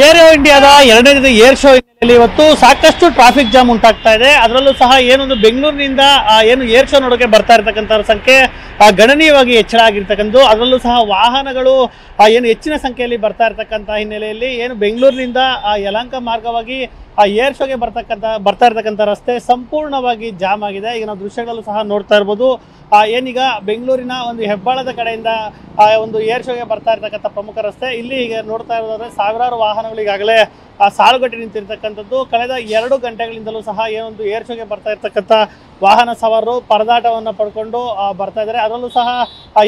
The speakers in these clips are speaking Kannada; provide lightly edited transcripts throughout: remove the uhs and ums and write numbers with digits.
ಏರೋ ಇಂಡಿಯಾದ ಎರಡನೇ ದಿನದ ಏರ್ ಶೋ ಹಿನ್ನೆಲೆಯಲ್ಲಿ ಇವತ್ತು ಸಾಕಷ್ಟು ಟ್ರಾಫಿಕ್ ಜಾಮ್ ಉಂಟಾಗ್ತಾ ಇದೆ. ಅದರಲ್ಲೂ ಸಹ ಏನೊಂದು ಬೆಂಗಳೂರಿನಿಂದ ಏನು ಏರ್ ಶೋ ನೋಡೋಕೆ ಬರ್ತಾ ಇರತಕ್ಕಂಥ ಸಂಖ್ಯೆ ಗಣನೀಯವಾಗಿ ಹೆಚ್ಚಳ ಆಗಿರ್ತಕ್ಕಂಥದ್ದು. ಅದರಲ್ಲೂ ಸಹ ವಾಹನಗಳು ಏನು ಹೆಚ್ಚಿನ ಸಂಖ್ಯೆಯಲ್ಲಿ ಬರ್ತಾ ಇರತಕ್ಕಂಥ ಹಿನ್ನೆಲೆಯಲ್ಲಿ ಏನು ಬೆಂಗಳೂರಿನಿಂದ ಯಲಹಂಕ ಮಾರ್ಗವಾಗಿ ಏರ್ ಶೋಗೆ ಬರ್ತಾ ಇರತಕ್ಕಂಥ ರಸ್ತೆ ಸಂಪೂರ್ಣವಾಗಿ ಜಾಮ್ ಆಗಿದೆ. ಈಗ ನಾವು ದೃಶ್ಯಗಳಲ್ಲೂ ಸಹ ನೋಡ್ತಾ ಇರ್ಬೋದು. ಏನೀಗ ಬೆಂಗಳೂರಿನ ಒಂದು ಹೆಬ್ಬಾಳದ ಕಡೆಯಿಂದ ಒಂದು ಏರ್ ಶೋಗೆ ಬರ್ತಾ ಇರ್ತಕ್ಕಂಥ ಪ್ರಮುಖ ರಸ್ತೆ ಇಲ್ಲಿ ಈಗ ನೋಡ್ತಾ ಇರೋದಾದ್ರೆ ಸಾವಿರಾರು ವಾಹನಗಳು ಈಗಾಗಲೇ ಸಾಲುಗಟ್ಟಿ ನಿಂತಿರ್ತಕ್ಕಂಥದ್ದು. ಕಳೆದ 2 ಗಂಟೆಗಳಿಂದಲೂ ಸಹ ಏನೊಂದು ಏರ್ ಶೋಗೆ ಬರ್ತಾ ಇರ್ತಕ್ಕಂಥ ವಾಹನ ಸವಾರರು ಪರದಾಟವನ್ನು ಪಡ್ಕೊಂಡು ಬರ್ತಾ ಇದ್ದಾರೆ. ಅದರಲ್ಲೂ ಸಹ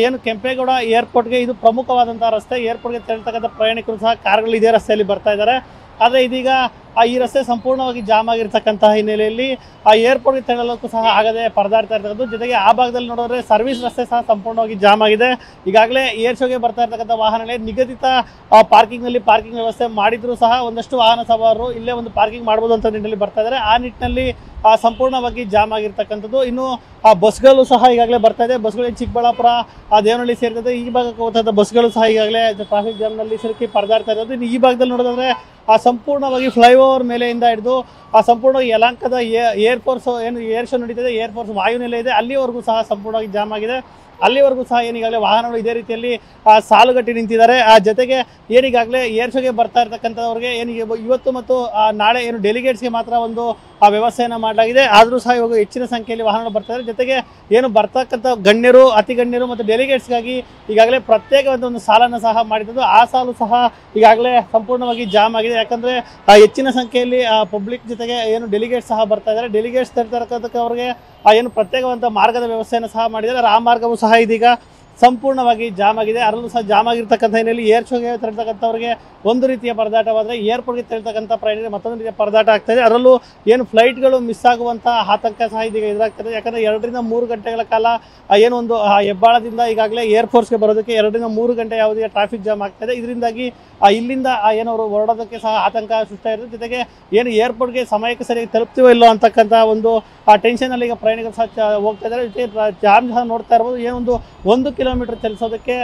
ಏನು ಕೆಂಪೇಗೌಡ ಏರ್ಪೋರ್ಟ್ಗೆ ಇದು ಪ್ರಮುಖವಾದಂಥ ರಸ್ತೆ. ಏರ್ಪೋರ್ಟ್ಗೆ ತೆರಳತಕ್ಕಂಥ ಪ್ರಯಾಣಿಕರು ಸಹ ಕಾರ್ಗಳು ಇದೇ ರಸ್ತೆಯಲ್ಲಿ ಬರ್ತಾ ಇದ್ದಾರೆ. ಆದರೆ ಇದೀಗ ಈ ರಸ್ತೆ ಸಂಪೂರ್ಣವಾಗಿ ಜಾಮ್ ಆಗಿರ್ತಕ್ಕಂತಹ ಹಿನ್ನೆಲೆಯಲ್ಲಿ ಏರ್ಪೋರ್ಟ್ಗೆ ತೆರಳಕ್ಕೂ ಸಹ ಆಗದೆ ಪರದಾಡ್ತಾ ಇರ್ತಕ್ಕಂಥದ್ದು. ಜೊತೆಗೆ ಆ ಭಾಗದಲ್ಲಿ ನೋಡಿದ್ರೆ ಸರ್ವಿಸ್ ರಸ್ತೆ ಸಹ ಸಂಪೂರ್ಣವಾಗಿ ಜಾಮ್ ಆಗಿದೆ. ಈಗಾಗಲೇ ಏರ್ ಶೋಗೆ ಬರ್ತಾ ಇರ್ತಕ್ಕಂಥ ವಾಹನಗಳೇ ನಿಗದಿತ ಪಾರ್ಕಿಂಗ್ನಲ್ಲಿ ಪಾರ್ಕಿಂಗ್ ವ್ಯವಸ್ಥೆ ಮಾಡಿದ್ರು ಸಹ ಒಂದಷ್ಟು ವಾಹನ ಸವಾರರು ಇಲ್ಲೇ ಒಂದು ಪಾರ್ಕಿಂಗ್ ಮಾಡ್ಬೋದು ಅಂತ ನಿಟ್ಟಿನಲ್ಲಿ ಬರ್ತಾ ಇದ್ದಾರೆ. ಆ ನಿಟ್ಟಿನಲ್ಲಿ ಸಂಪೂರ್ಣವಾಗಿ ಜಾಮ್ ಆಗಿರ್ತಕ್ಕಂಥದ್ದು. ಇನ್ನು ಬಸ್ಗಳು ಸಹ ಈಗಾಗಲೇ ಬರ್ತಾ ಇದೆ. ಬಸ್ಗಳು ಚಿಕ್ಕಬಳ್ಳಾಪುರ ದೇವನಹಳ್ಳಿ ಸೇರಿದಂತೆ ಈ ಭಾಗಕ್ಕೆ ಹೋಗ್ತಾ ಬಸ್ಗಳು ಸಹ ಈಗಾಗಲೇ ಟ್ರಾಫಿಕ್ ಜಾಮ್ನಲ್ಲಿ ಸಿಲುಕಿ ಪರದಾಡ್ತಾ ಇರೋದು. ಇನ್ನು ಈ ಭಾಗದಲ್ಲಿ ನೋಡೋದಾದ್ರೆ ಸಂಪೂರ್ಣವಾಗಿ ಫ್ಲೈಓವರ್ ಮೇಲೆಯಿಂದ ಹಿಡಿದು ಸಂಪೂರ್ಣವಾಗಿ ಯಲಹಂಕದ ಏರ್ಫೋರ್ಸ್ ಏನು ಏರ್ ಶೋ ನಡೀತಿದೆ, ಏರ್ಫೋರ್ಸ್ ವಾಯುನೆಲೆ ಇದೆ, ಅಲ್ಲಿವರೆಗೂ ಸಹ ಸಂಪೂರ್ಣವಾಗಿ ಜಾಮ್ ಆಗಿದೆ. ಅಲ್ಲಿವರೆಗೂ ಸಹ ಏನೀಗಾಗಲೇ ವಾಹನಗಳು ಇದೇ ರೀತಿಯಲ್ಲಿ ಸಾಲುಗಟ್ಟಿ ನಿಂತಿದ್ದಾರೆ. ಜೊತೆಗೆ ಏನೀಗಾಗಲೇ ಏರ್ ಶೋಗೆ ಬರ್ತಾ ಇರ್ತಕ್ಕಂಥವ್ರಿಗೆ ಏನಿಗೆ ಇವತ್ತು ಮತ್ತು ನಾಳೆ ಏನು ಡೆಲಿಗೇಟ್ಸ್ಗೆ ಮಾತ್ರ ಒಂದು ವ್ಯವಸ್ಥೆಯನ್ನು ಮಾಡಲಾಗಿದೆ. ಆದರೂ ಸಹ ಇವಾಗ ಹೆಚ್ಚಿನ ಸಂಖ್ಯೆಯಲ್ಲಿ ವಾಹನಗಳು ಬರ್ತಾರೆ. ಜೊತೆಗೆ ಏನು ಬರ್ತಕ್ಕಂಥ ಗಣ್ಯರು, ಅತಿ ಗಣ್ಯರು ಮತ್ತು ಡೆಲಿಗೇಟ್ಸ್ಗಾಗಿ ಈಗಾಗಲೇ ಪ್ರತ್ಯೇಕವಾದ ಒಂದು ಸಾಲನ್ನು ಸಹ ಮಾಡಿದ್ದು. ಆ ಸಾಲು ಸಹ ಈಗಾಗಲೇ ಸಂಪೂರ್ಣವಾಗಿ ಜಾಮ್ ಆಗಿದೆ. ಯಾಕಂದರೆ ಹೆಚ್ಚಿನ ಸಂಖ್ಯೆಯಲ್ಲಿ ಪಬ್ಲಿಕ್ ಜೊತೆಗೆ ಏನು ಡೆಲಿಗೇಟ್ಸ್ ಸಹ ಬರ್ತಾ ಇದ್ದಾರೆ. ಡೆಲಿಗೇಟ್ಸ್ ತರ್ತಕ್ಕಂಥವ್ರಿಗೆ ಏನು ಪ್ರತ್ಯೇಕವಾದ ಮಾರ್ಗದ ವ್ಯವಸ್ಥೆಯನ್ನು ಸಹ ಮಾಡಿದ್ದಾರೆ. ಆ ಮಾರ್ಗವು ಸಹ ಇದೀಗ ಸಂಪೂರ್ಣವಾಗಿ ಜಾಮ್ ಆಗಿದೆ. ಅದರಲ್ಲೂ ಸಹ ಜಾಮ್ ಆಗಿರ್ತಕ್ಕಂಥ ಹಿನ್ನೆಲೆಯಲ್ಲಿ ಏರ್ ಶೋಗೆ ತೆರಳತಕ್ಕಂಥವ್ರಿಗೆ ಒಂದು ರೀತಿಯ ಪರದಾಟವಾದರೆ ಏರ್ಪೋರ್ಟ್ಗೆ ತೆರಳತಕ್ಕಂಥ ಪ್ರಯಾಣಿಕರಿಗೆ ಮತ್ತೊಂದು ರೀತಿಯ ಪರದಾಟ ಆಗ್ತಾಯಿದೆ. ಅದರಲ್ಲೂ ಏನು ಫ್ಲೈಟ್ಗಳು ಮಿಸ್ ಆಗುವಂಥ ಆತಂಕ ಸಹ ಇದೀಗ ಎದುರಾಗ್ತದೆ. ಯಾಕಂದರೆ 2 ರಿಂದ 3 ಗಂಟೆಗಳ ಕಾಲ ಏನೊಂದು ಹೆಬ್ಬಾಳದಿಂದ ಈಗಾಗಲೇ ಏರ್ಫೋರ್ಸ್ಗೆ ಬರೋದಕ್ಕೆ 2 ರಿಂದ 3 ಗಂಟೆ ಯಾವುದೇ ಟ್ರಾಫಿಕ್ ಜಾಮ್ ಆಗ್ತಾಯಿದೆ. ಇದರಿಂದಾಗಿ ಇಲ್ಲಿಂದ ಏನವರು ಹೊರಡೋದಕ್ಕೆ ಸಹ ಆತಂಕ ಸೃಷ್ಟಿಯಾಗಿರುತ್ತೆ. ಜೊತೆಗೆ ಏನು ಏರ್ಪೋರ್ಟ್ಗೆ ಸಮಯಕ್ಕೆ ಸರಿಯಾಗಿ ತಲುಪ್ತೀವೋ ಇಲ್ಲೋ ಅಂತಕ್ಕಂಥ ಒಂದು ಟೆನ್ಷನಲ್ಲಿ ಈಗ ಪ್ರಯಾಣಿಕರು ಸಹ ಹೋಗ್ತಾ ಇದ್ದಾರೆ. ಜೊತೆಗೆ ಜಾಮ್ ಸಹ ನೋಡ್ತಾ ಇರ್ಬೋದು. ಏನೊಂದು 1 ಕಿಲೋಮೀಟರ್ ಚಲಿಸೋದಕ್ಕೆ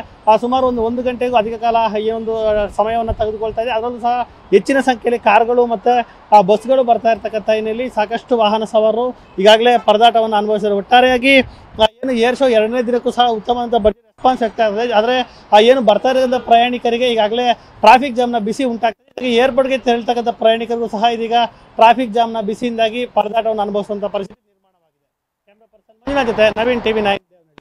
ಸುಮಾರು ಒಂದು ಗಂಟೆಗೂ ಅಧಿಕ ಕಾಲ ಈ ಒಂದು ಸಮಯವನ್ನು ತೆಗೆದುಕೊಳ್ತಾ ಇದೆ. ಅದರಲ್ಲೂ ಸಹ ಹೆಚ್ಚಿನ ಸಂಖ್ಯೆಯಲ್ಲಿ ಕಾರ್ಗಳು ಮತ್ತು ಬಸ್ಗಳು ಬರ್ತಾ ಇರ್ತಕ್ಕಂಥ ಹಿನ್ನೆಲೆಯಲ್ಲಿ ಸಾಕಷ್ಟು ವಾಹನ ಸವಾರರು ಈಗಾಗಲೇ ಪರದಾಟವನ್ನು ಅನುಭವಿಸಿದ್ದಾರೆ. ಒಟ್ಟಾರೆಯಾಗಿ ಏನು ಏರ್ ಶೋ 2ನೇ ದಿನಕ್ಕೂ ಸಹ ಉತ್ತಮವಾದ ಬಜೆಟ್ ರೆಸ್ಪಾನ್ಸ್ ಆಗ್ತಾ ಇದೆ. ಆದರೆ ಏನು ಬರ್ತಾ ಇರೋದ್ರಿಂದ ಪ್ರಯಾಣಿಕರಿಗೆ ಈಗಾಗಲೇ ಟ್ರಾಫಿಕ್ ಜಾಮ್ನ ಬಿಸಿ ಉಂಟಾಗ್ತದೆ. ಏರ್ಪೋರ್ಟ್ಗೆ ತೆರಳತಕ್ಕಂಥ ಪ್ರಯಾಣಿಕರಿಗೂ ಸಹ ಇದೀಗ ಟ್ರಾಫಿಕ್ ಜಾಮ್ನ ಬಿಸಿಯಿಂದಾಗಿ ಪರದಾಟವನ್ನು ಅನುಭವಿಸುವಂಥ ಪರಿಸ್ಥಿತಿ ನಿರ್ಮಾಣವಾಗಿದೆ. ಕ್ಯಾಮ್ರಾ ಪರ್ಸನ್ ಮಂಜುನಾಥ್ ಜೊತೆ ನವೀನ್, TV9 ದೇವನಹಳ್ಳಿ.